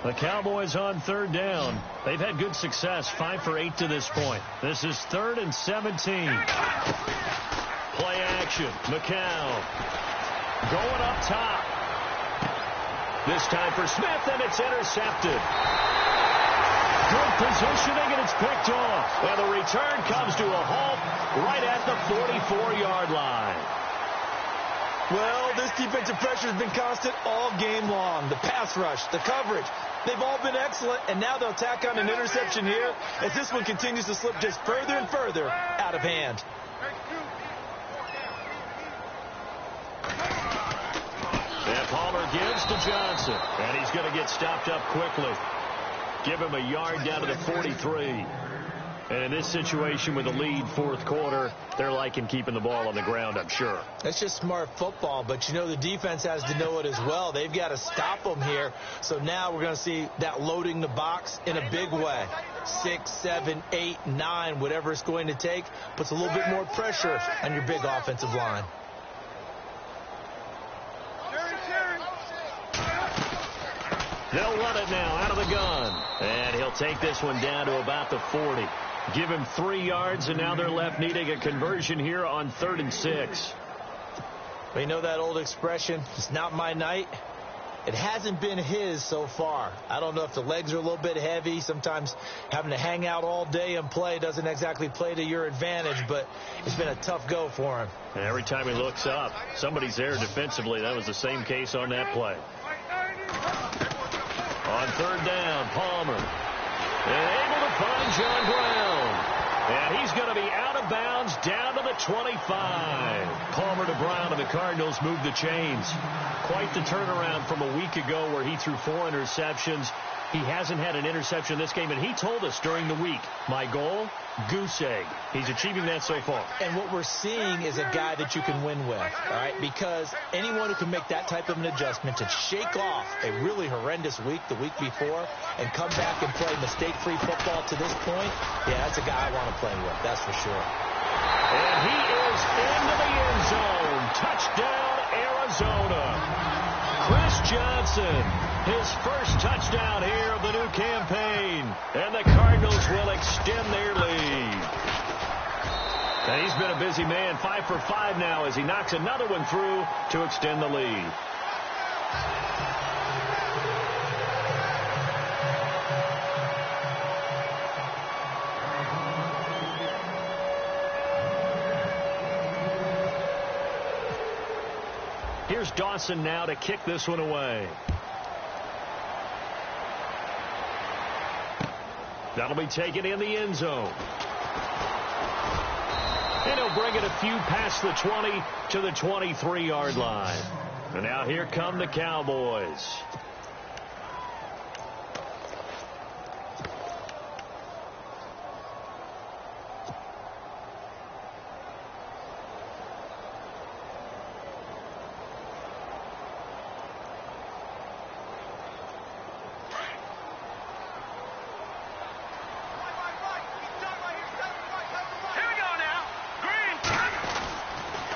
The Cowboys on 3rd down. They've had good success, 5 for 8 to this point. This is 3rd and 17. Play action. McCown going up top. This time for Smith, and it's intercepted. Good positioning, and it's picked off. And the return comes to a halt right at the 44-yard line. Well, this defensive pressure has been constant all game long. The pass rush, the coverage, they've all been excellent, and now they'll tack on an interception here as this one continues to slip just further and further out of hand. And Palmer gives to Johnson, and he's going to get stopped up quickly. Give him a yard down to the 43. And in this situation with the lead, 4th quarter, they're liking keeping the ball on the ground, I'm sure. That's just smart football, but you know the defense has to know it as well. They've got to stop them here. So now we're going to see that loading the box in a big way. 6, 7, 8, 9, whatever it's going to take, puts a little bit more pressure on your big offensive line. They'll run it now out of the gun. And he'll take this one down to about the 40. Give him 3 yards, and now they're left needing a conversion here on 3rd and 6. Well, you know that old expression, it's not my night. It hasn't been his so far. I don't know if the legs are a little bit heavy. Sometimes having to hang out all day and play doesn't exactly play to your advantage, but it's been a tough go for him. And every time he looks up, somebody's there defensively. That was the same case on that play. On 3rd down, Palmer. And able to find John Brown. And he's going to be out of bounds down to the 25. Palmer to Brown, and the Cardinals move the chains. Quite the turnaround from a week ago where he threw 4 interceptions. He hasn't had an interception this game, and he told us during the week, my goal, goose egg. He's achieving that so far. And what we're seeing is a guy that you can win with, all right? Because anyone who can make that type of an adjustment to shake off a really horrendous week the week before and come back and play mistake-free football to this point, yeah, that's a guy I want to play with, that's for sure. And he is into the end zone. Touchdown, Arizona. Chris Johnson, his first touchdown here of the new campaign. And the Cardinals will extend their lead. And he's been a busy man, 5 for 5 now as he knocks another one through to extend the lead. Here's Dawson now to kick this one away. That'll be taken in the end zone. And he'll bring it a few past the 20 to the 23-yard line. And now here come the Cowboys.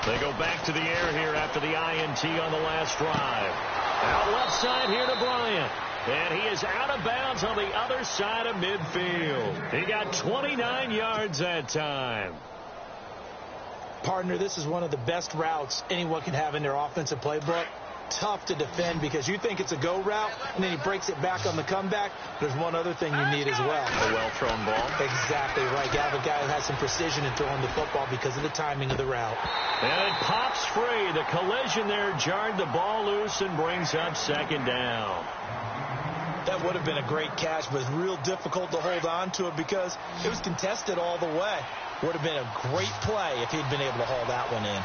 They go back to the air here after the INT on the last drive. Out left side here to Bryant. And he is out of bounds on the other side of midfield. He got 29 yards that time. Partner, this is one of the best routes anyone can have in their offensive playbook. Tough to defend because you think it's a go route, and then he breaks it back on the comeback. There's one other thing you need as well. A well-thrown ball. Exactly right. You have a guy who has some precision in throwing the football because of the timing of the route. And it pops free. The collision there jarred the ball loose and brings up second down. That would have been a great catch, but it's real difficult to hold on to it because it was contested all the way. Would have been a great play if he'd been able to haul that one in.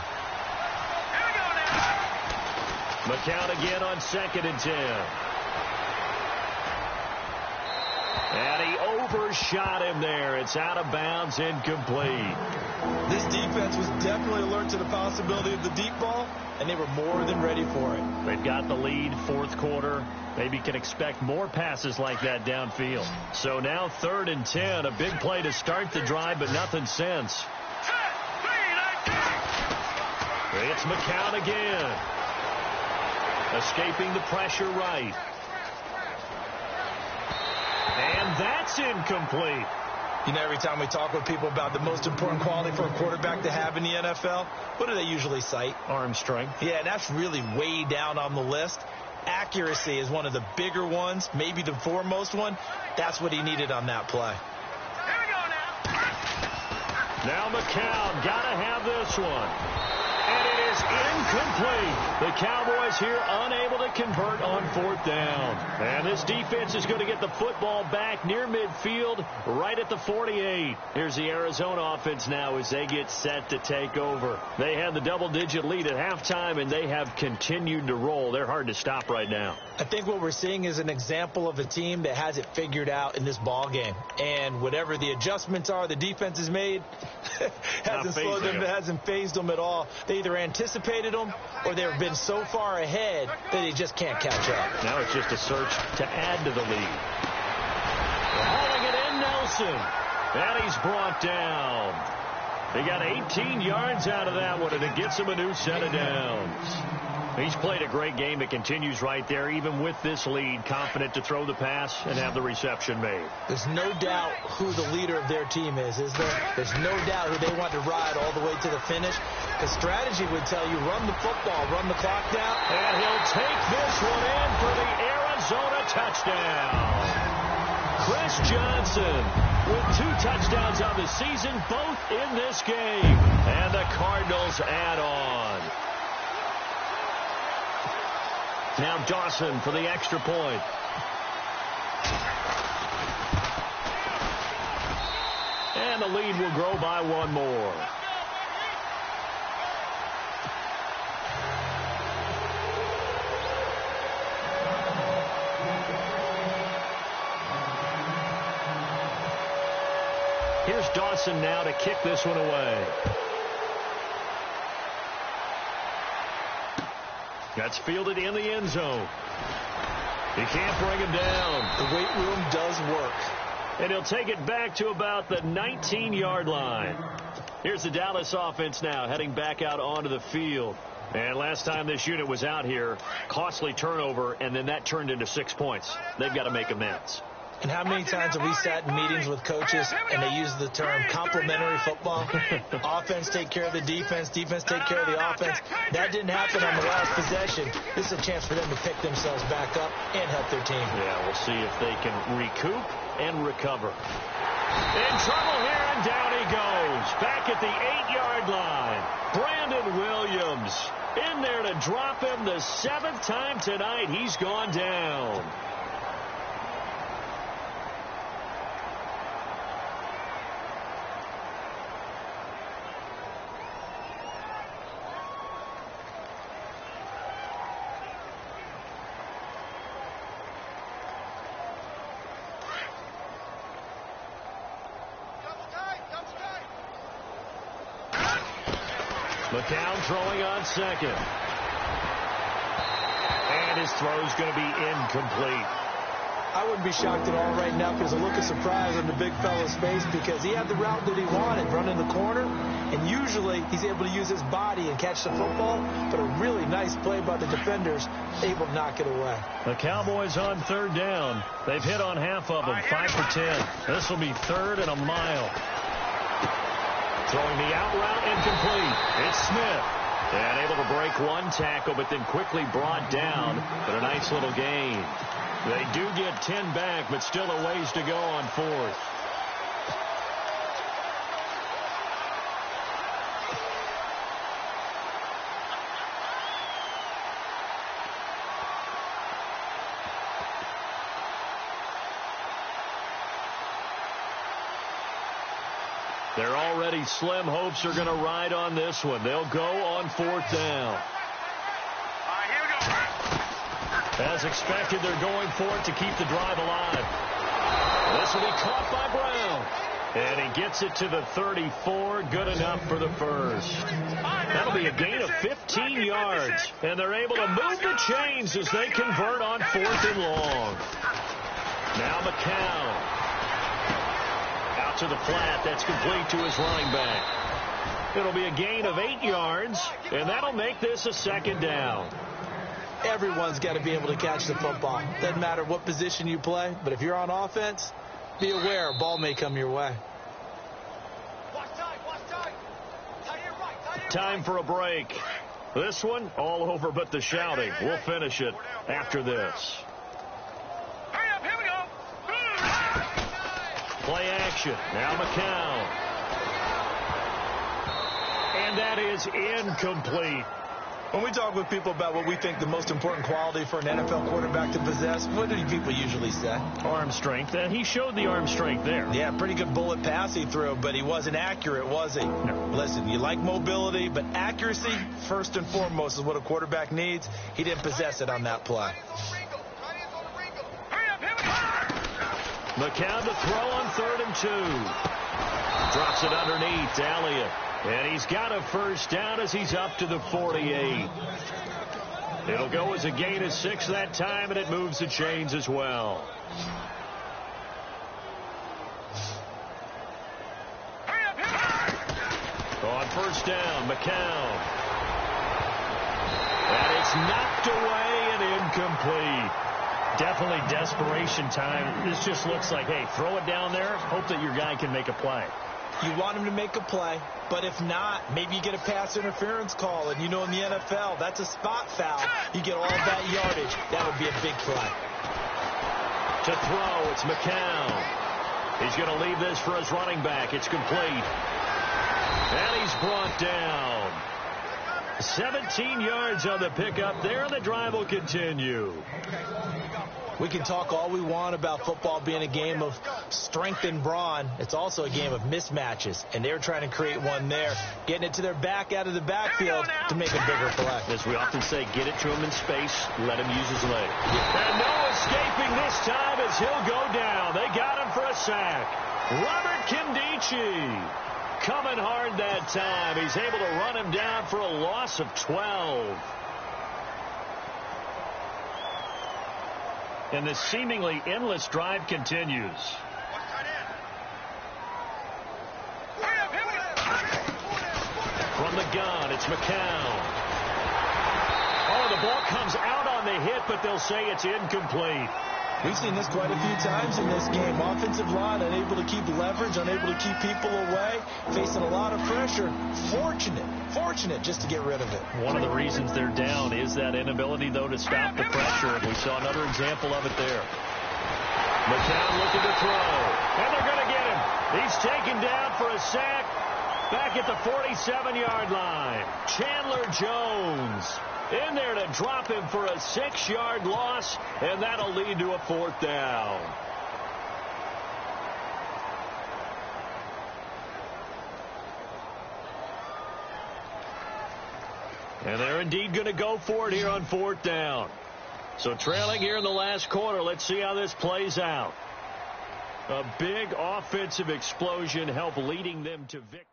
McCown again on 2nd and 10. And he overshot him there. It's out of bounds, incomplete. This defense was definitely alert to the possibility of the deep ball, and they were more than ready for it. They've got the lead, fourth quarter. Maybe can expect more passes like that downfield. So now 3rd and 10, a big play to start the drive, but nothing since. It's McCown again. Escaping the pressure right. And that's incomplete. You know, every time we talk with people about the most important quality for a quarterback to have in the NFL, what do they usually cite? Arm strength. Yeah, that's really way down on the list. Accuracy is one of the bigger ones, maybe the foremost one. That's what he needed on that play. Here we go now. Now McCown got to have this one. And it is incomplete. The Cowboys here unable to convert on 4th down. And this defense is going to get the football back near midfield, right at the 48. Here's the Arizona offense now as they get set to take over. They had the double-digit lead at halftime, and they have continued to roll. They're hard to stop right now. I think what we're seeing is an example of a team that has it figured out in this ball game. And whatever the adjustments are the defense has made hasn't slowed them, hasn't phased them at all. They either anticipated them or they've been so far ahead that they just can't catch up. Now it's just a search to add to the lead. Hauling it in, Nelson. And he's brought down. He got 18 yards out of that one, and it gets him a new set of downs. He's played a great game. It continues right there, even with this lead, confident to throw the pass and have the reception made. There's no doubt who the leader of their team is there? There's no doubt who they want to ride all the way to the finish. Because strategy would tell you, run the football, run the clock down. And he'll take this one in for the Arizona touchdown. Chris Johnson with 2 touchdowns on the season, both in this game. And the Cardinals add on. Now Dawson for the extra point. And the lead will grow by 1 more. Here's Dawson now to kick this one away. That's fielded in the end zone. He can't bring him down. The weight room does work. And he'll take it back to about the 19-yard line. Here's the Dallas offense now heading back out onto the field. And last time this unit was out here, costly turnover, and then that turned into 6 points. They've got to make amends. And how many times have we sat in meetings with coaches and they use the term complementary football? Offense take care of the defense, defense take care of the offense. That didn't happen on the last possession. This is a chance for them to pick themselves back up and help their team. Yeah, we'll see if they can recoup and recover. In trouble here, and down he goes. Back at the 8-yard line. Brandon Williams In there to drop him the 7th time tonight. He's gone down. McCown throwing on second. And his throw's going to be incomplete. I wouldn't be shocked at all right now because a look of surprise on the big fella's face because he had the route that he wanted, running the corner, and usually he's able to use his body and catch the football, but a really nice play by the defenders, able to knock it away. The Cowboys on 3rd down. They've hit on half of them, 5 for 10. This will be 3rd and a mile. Throwing the out route incomplete. It's Smith. And able to break one tackle, but then quickly brought down. But a nice little gain. They do get 10 back, but still a ways to go on 4th. They're already slim hopes are going to ride on this one. They'll go on 4th down. As expected, they're going for it to keep the drive alive. This will be caught by Brown. And he gets it to the 34. Good enough for the first. That'll be a gain of 15 yards. And they're able to move the chains as they convert on 4th and long. Now McCown. Out to the flat. That's complete to his running back. It'll be a gain of 8 yards. And that'll make this a 2nd down. Everyone's got to be able to catch the football. Doesn't matter what position you play, but if you're on offense, be aware a ball may come your way. Time for a break. This one all over but the shouting. We'll finish it after this. Hurry up, here we go. Play action. Now McCown. And that is incomplete. When we talk with people about what we think the most important quality for an NFL quarterback to possess, what do people usually say? Arm strength. And he showed the arm strength there. Yeah, pretty good bullet pass he threw, but he wasn't accurate, was he? No. Listen, you like mobility, but accuracy, first and foremost, is what a quarterback needs. He didn't possess it on that play. McCown to throw on 3rd and 2. Drops it underneath to Elliott. And he's got a first down as he's up to the 48. It'll go as a gain of 6 that time, and it moves the chains as well. On 1st down, McCown. And it's knocked away and incomplete. Definitely desperation time. This just looks like, hey, throw it down there, hope that your guy can make a play. You want him to make a play, but if not, maybe you get a pass interference call, and you know in the NFL, that's a spot foul. You get all that yardage. That would be a big play. To throw, it's McCown. He's going to leave this for his running back. It's complete. And he's brought down. 17 yards on the pickup there, and the drive will continue. We can talk all we want about football being a game of strength and brawn. It's also a game of mismatches, and they're trying to create one there, getting it to their back out of the backfield to make a bigger play. As we often say, get it to him in space, let him use his leg. And no escaping this time as he'll go down. They got him for a sack. Robert Kimdichie coming hard that time. He's able to run him down for a loss of 12. And this seemingly endless drive continues. From the gun, it's McCown. Oh, the ball comes out on the hit, but they'll say it's incomplete. We've seen this quite a few times in this game. Offensive line unable to keep leverage, unable to keep people away, facing a lot of pressure. Fortunate just to get rid of it. One of the reasons they're down is that inability, though, to stop the pressure. We saw another example of it there. McCown looking to throw. And they're going to get him. He's taken down for a sack. Back at the 47-yard line, Chandler Jones in there to drop him for a 6-yard loss, and that'll lead to a 4th down. And they're indeed going to go for it here on 4th down. So trailing here in the last quarter, let's see how this plays out. A big offensive explosion helped leading them to victory.